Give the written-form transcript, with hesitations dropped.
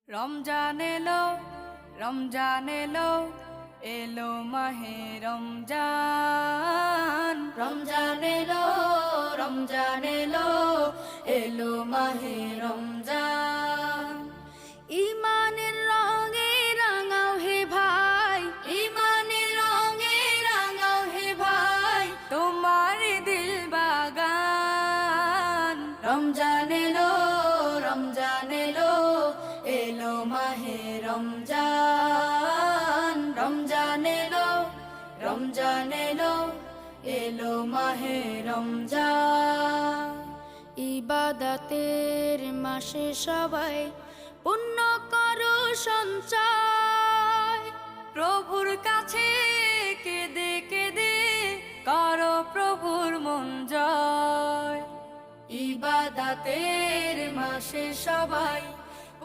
রমজান এলো, রমজান এলো, এলো মাহে রমজান। রমজান এলো, রমজান এলো, এলো মাহে রমজান। ইমানের রঙে রাঙাও হে ভাই, ইমানের রঙে রাঙাও হে ভাই, তোমার দিল বাগান। রমজান এলো, রমজান এলো, এলো মাহে রমজান। রমজান এলো, রমজান এলো, এলো মাহে রমজান। ইবাদতের মাসে সবাই পুণ্য করো সঞ্চয়, প্রভুর কাছে কেঁদে কেঁদে করো প্রভুর মন জয়। ইবাদতের মাসে সবাই